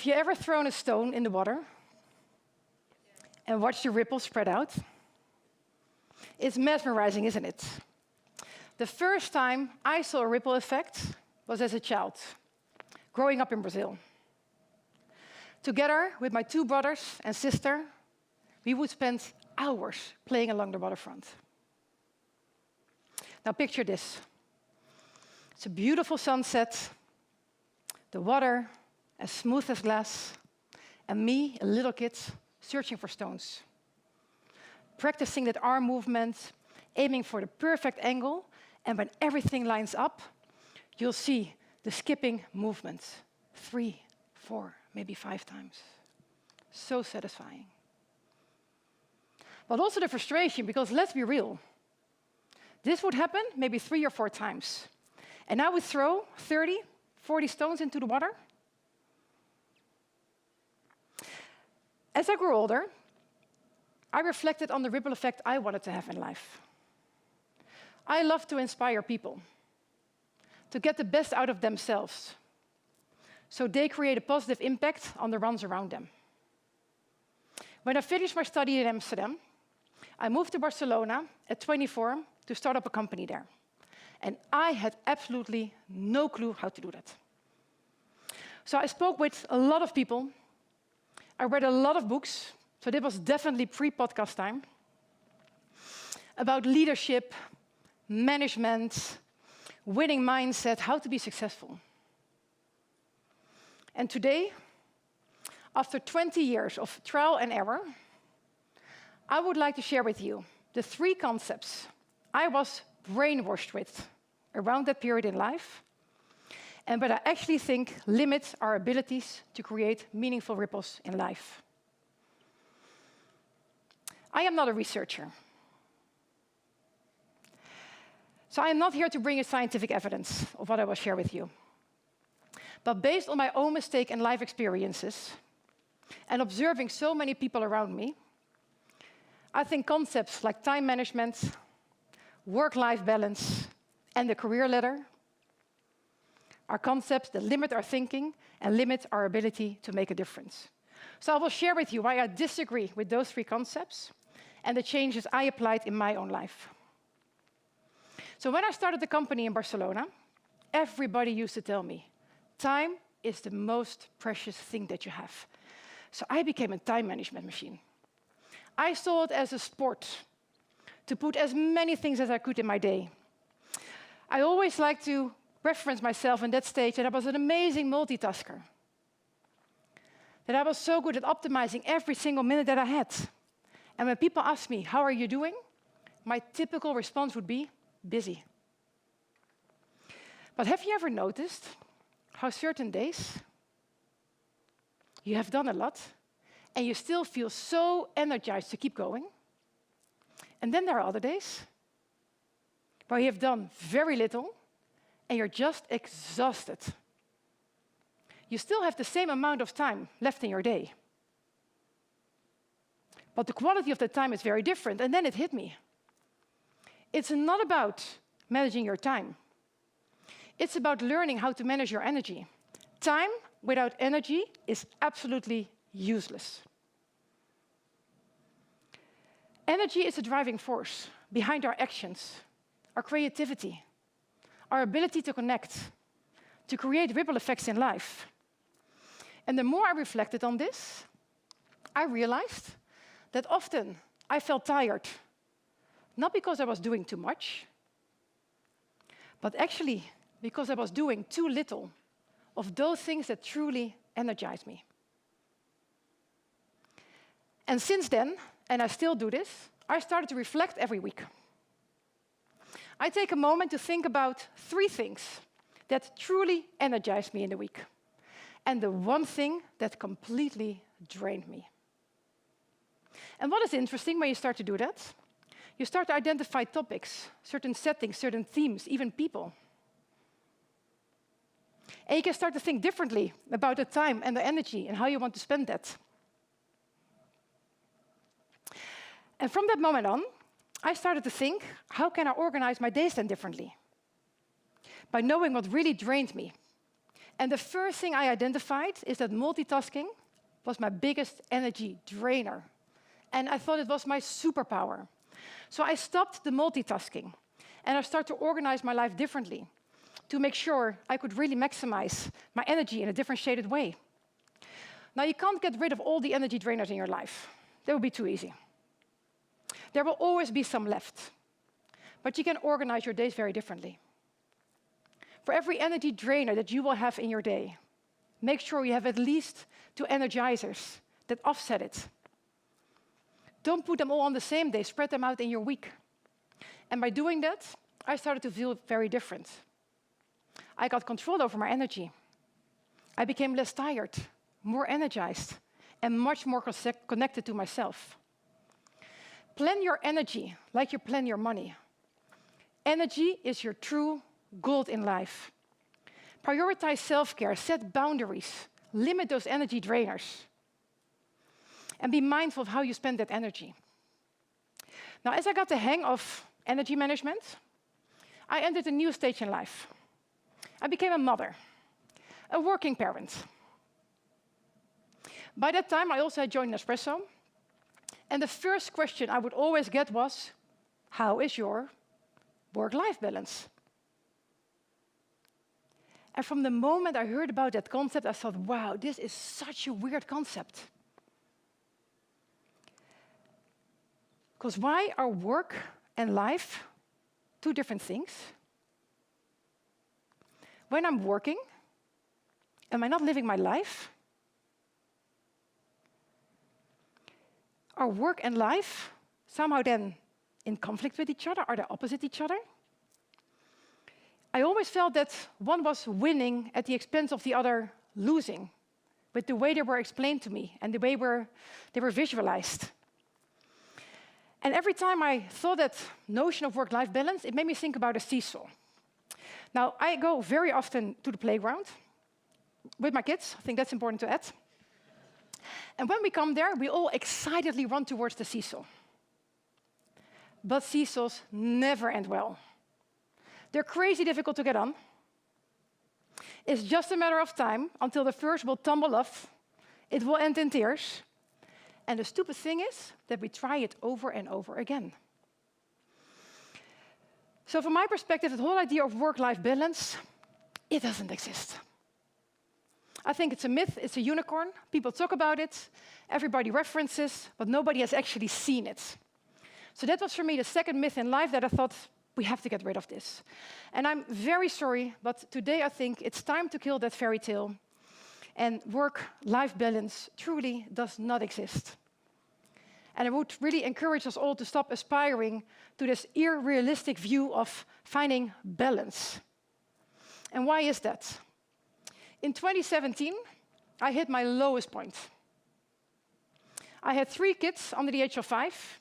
Have you ever thrown a stone in the water and watched the ripples spread out? It's mesmerizing, isn't it? The first time I saw a ripple effect was as a child, growing up in Brazil. Together with my 2 brothers and sister, we would spend hours playing along the waterfront. Now picture this. It's a beautiful sunset, the water as smooth as glass, and me, a little kid, searching for stones. Practicing that arm movement, aiming for the perfect angle, and when everything lines up, you'll see the skipping movement. 3, 4, maybe 5 times. So satisfying. But also the frustration, because let's be real. This would happen maybe 3 or 4 times. And I would throw 30, 40 stones into the water. As I grew older, I reflected on the ripple effect I wanted to have in life. I love to inspire people to get the best out of themselves, so they create a positive impact on the ones around them. When I finished my study in Amsterdam, I moved to Barcelona at 24 to start up a company there. And I had absolutely no clue how to do that. So I spoke with a lot of people. I read a lot of books, so this was definitely pre-podcast time, about leadership, management, winning mindset, how to be successful. And today, after 20 years of trial and error, I would like to share with you the 3 concepts I was brainwashed with around that period in life, and but I actually think limit our abilities to create meaningful ripples in life. I am not a researcher. So I am not here to bring you scientific evidence of what I will share with you. But based on my own mistake and life experiences, and observing so many people around me, I think concepts like time management, work-life balance, and the career ladder are concepts that limit our thinking and limit our ability to make a difference. So I will share with you why I disagree with those 3 concepts and the changes I applied in my own life. So when I started the company in Barcelona, everybody used to tell me, time is the most precious thing that you have. So I became a time management machine. I saw it as a sport, to put as many things as I could in my day. I always liked to reference myself in that stage that I was an amazing multitasker, that I was so good at optimizing every single minute that I had. And when people ask me, how are you doing? My typical response would be, busy. But have you ever noticed how certain days you have done a lot and you still feel so energized to keep going? And then there are other days where you have done very little and you're just exhausted. You still have the same amount of time left in your day, but the quality of the time is very different. And then it hit me. It's not about managing your time. It's about learning how to manage your energy. Time without energy is absolutely useless. Energy is the driving force behind our actions, our creativity, our ability to connect, to create ripple effects in life. And the more I reflected on this, I realized that often I felt tired, not because I was doing too much, but actually because I was doing too little of those things that truly energize me. And since then, and I still do this, I started to reflect every week. I take a moment to think about 3 things that truly energize me in the week, and the 1 thing that completely drained me. And what is interesting when you start to do that? You start to identify topics, certain settings, certain themes, even people. And you can start to think differently about the time and the energy and how you want to spend that. And from that moment on, I started to think, how can I organize my days then differently? By knowing what really drained me And the first thing I identified is that multitasking was my biggest energy drainer. And I thought it was my superpower. So I stopped the multitasking, and I started to organize my life differently to make sure I could really maximize my energy in a differentiated way. Now, you can't get rid of all the energy drainers in your life. That would be too easy. There will always be some left, but you can organize your days very differently. For every energy drainer that you will have in your day, make sure you have at least 2 energizers that offset it. Don't put them all on the same day, spread them out in your week. And by doing that, I started to feel very different. I got control over my energy. I became less tired, more energized, and much more connected to myself. Plan your energy like you plan your money. Energy is your true gold in life. Prioritize self-care, set boundaries, limit those energy drainers, and be mindful of how you spend that energy. Now, as I got the hang of energy management, I entered a new stage in life. I became a mother, a working parent. By that time, I also had joined Nespresso, and the first question I would always get was, how is your work-life balance? And from the moment I heard about that concept, I thought, wow, this is such a weird concept. Because why are work and life 2 different things? When I'm working, am I not living my life? Are work and life somehow then in conflict with each other? Are they opposite each other? I always felt that one was winning at the expense of the other losing, with the way they were explained to me and the way they were visualized. And every time I thought that notion of work-life balance, it made me think about a seesaw. Now, I go very often to the playground with my kids. I think that's important to add. And when we come there, we all excitedly run towards the seesaw. But seesaws never end well. They're crazy difficult to get on. It's just a matter of time until the first will tumble off. It will end in tears. And the stupid thing is that we try it over and over again. So from my perspective, the whole idea of work-life balance, it doesn't exist. I think it's a myth, it's a unicorn. People talk about it, everybody references, but nobody has actually seen it. So that was for me the second myth in life that I thought, we have to get rid of this. And I'm very sorry, but today I think it's time to kill that fairy tale. And work-life balance truly does not exist. And I would really encourage us all to stop aspiring to this unrealistic view of finding balance. And why is that? In 2017, I hit my lowest point. I had 3 kids under the age of 5.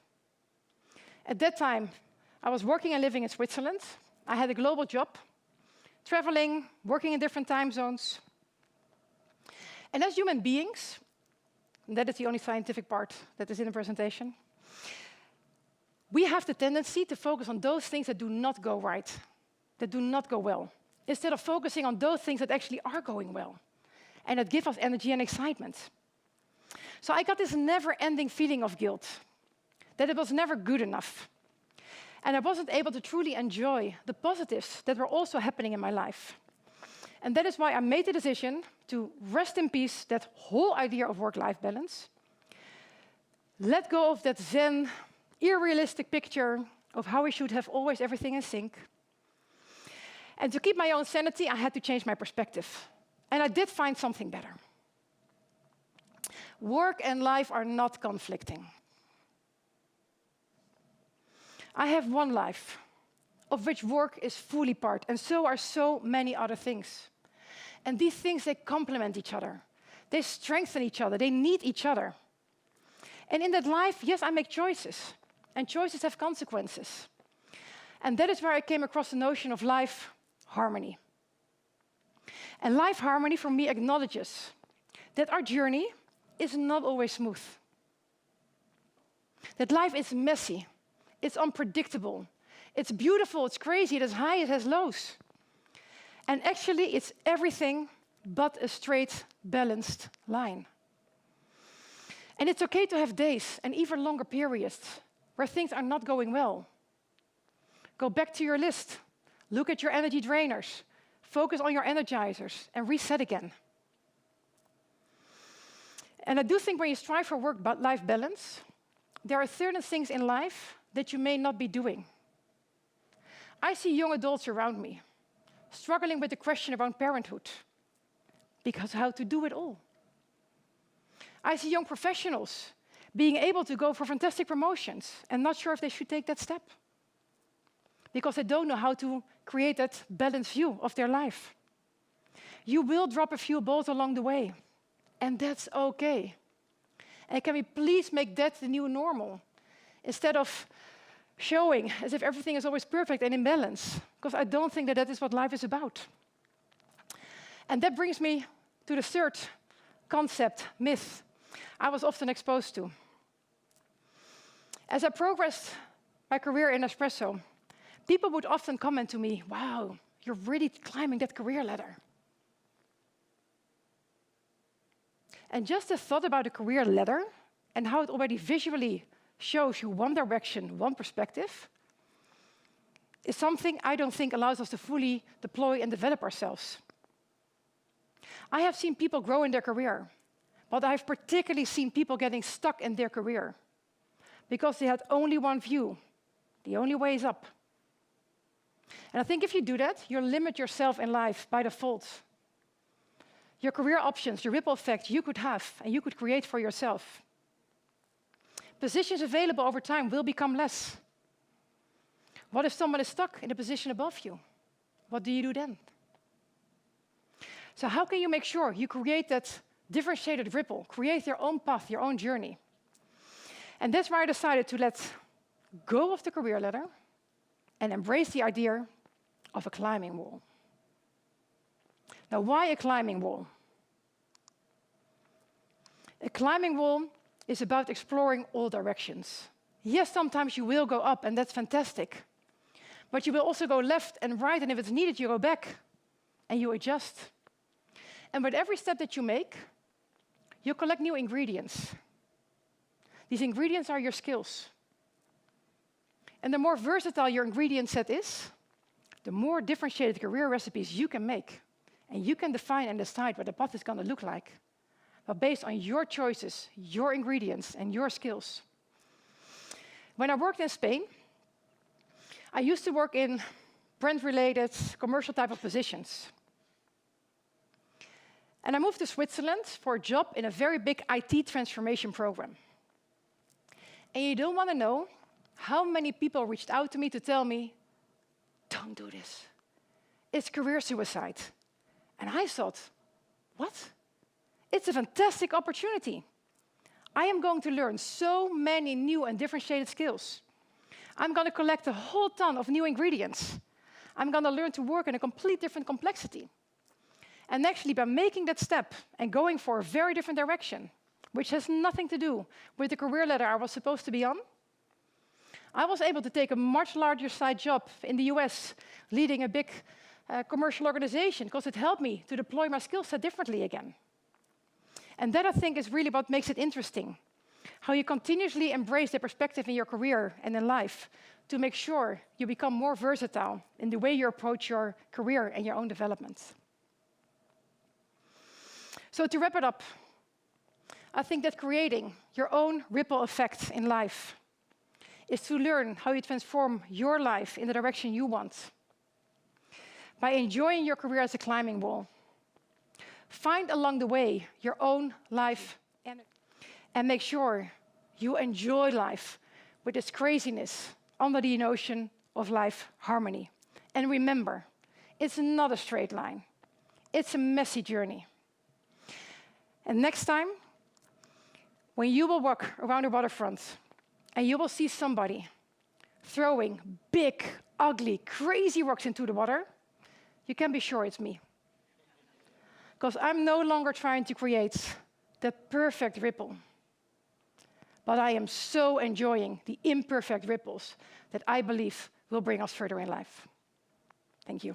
At that time, I was working and living in Switzerland. I had a global job, traveling, working in different time zones. And as human beings, and that is the only scientific part that is in the presentation, we have the tendency to focus on those things that do not go right, that do not go well, instead of focusing on those things that actually are going well and that give us energy and excitement. So I got this never-ending feeling of guilt, that it was never good enough. And I wasn't able to truly enjoy the positives that were also happening in my life. And that is why I made the decision to rest in peace that whole idea of work-life balance, let go of that Zen, unrealistic picture of how we should have always everything in sync. And to keep my own sanity, I had to change my perspective. And I did find something better. Work and life are not conflicting. I have one life, of which work is fully part, and so are so many other things. And these things, they complement each other. They strengthen each other. They need each other. And in that life, yes, I make choices, and choices have consequences. And that is where I came across the notion of life harmony. And life harmony, for me, acknowledges that our journey is not always smooth. That life is messy. It's unpredictable. It's beautiful, it's crazy, it has highs, it has lows. And actually, it's everything but a straight, balanced line. And it's okay to have days and even longer periods where things are not going well. Go back to your list. Look at your energy drainers. Focus on your energizers and reset again. And I do think when you strive for work-life balance, there are certain things in life that you may not be doing. I see young adults around me struggling with the question around parenthood, because how to do it all. I see young professionals being able to go for fantastic promotions and not sure if they should take that step, because they don't know how to create that balanced view of their life. You will drop a few balls along the way, and that's okay. And can we please make that the new normal, instead of showing as if everything is always perfect and in balance, because I don't think that that is what life is about. And that brings me to the third concept, myth, I was often exposed to. As I progressed my career in Espresso, people would often comment to me, wow, you're really climbing that career ladder. And just the thought about a career ladder and how it already visually shows you one direction, one perspective, is something I don't think allows us to fully deploy and develop ourselves. I have seen people grow in their career, but I've particularly seen people getting stuck in their career because they had only one view. The only way is up. And I think if you do that, you limit yourself in life by default. Your career options, the ripple effect you could have and you could create for yourself. Positions available over time will become less. What if someone is stuck in a position above you? What do you do then? So how can you make sure you create that differentiated ripple, create your own path, your own journey? And that's why I decided to let go of the career ladder and embrace the idea of a climbing wall. Now, why a climbing wall? A climbing wall is about exploring all directions. Yes, sometimes you will go up, and that's fantastic. But you will also go left and right, and if it's needed, you go back and you adjust. And with every step that you make, you collect new ingredients. These ingredients are your skills. And the more versatile your ingredient set is, the more differentiated career recipes you can make. And you can define and decide what the path is going to look like, but based on your choices, your ingredients, and your skills. When I worked in Spain, I used to work in brand-related, commercial type of positions. And I moved to Switzerland for a job in a very big IT transformation program. And you don't want to know how many people reached out to me to tell me, don't do this. It's career suicide. And I thought, what? It's a fantastic opportunity. I am going to learn so many new and differentiated skills. I'm going to collect a whole ton of new ingredients. I'm going to learn to work in a complete different complexity. And actually, by making that step and going for a very different direction, which has nothing to do with the career ladder I was supposed to be on, I was able to take a much larger side job in the US, leading a big commercial organization, because it helped me to deploy my skill set differently again. And that, I think, is really what makes it interesting, how you continuously embrace the perspective in your career and in life to make sure you become more versatile in the way you approach your career and your own development. So to wrap it up, I think that creating your own ripple effect in life is to learn how you transform your life in the direction you want. By enjoying your career as a climbing wall, find along the way your own life and make sure you enjoy life with its craziness under the notion of life harmony. And remember, it's not a straight line. It's a messy journey. And next time, when you will walk around the waterfront and you will see somebody throwing big, ugly, crazy rocks into the water, you can be sure it's me. Because I'm no longer trying to create the perfect ripple, but I am so enjoying the imperfect ripples that I believe will bring us further in life. Thank you.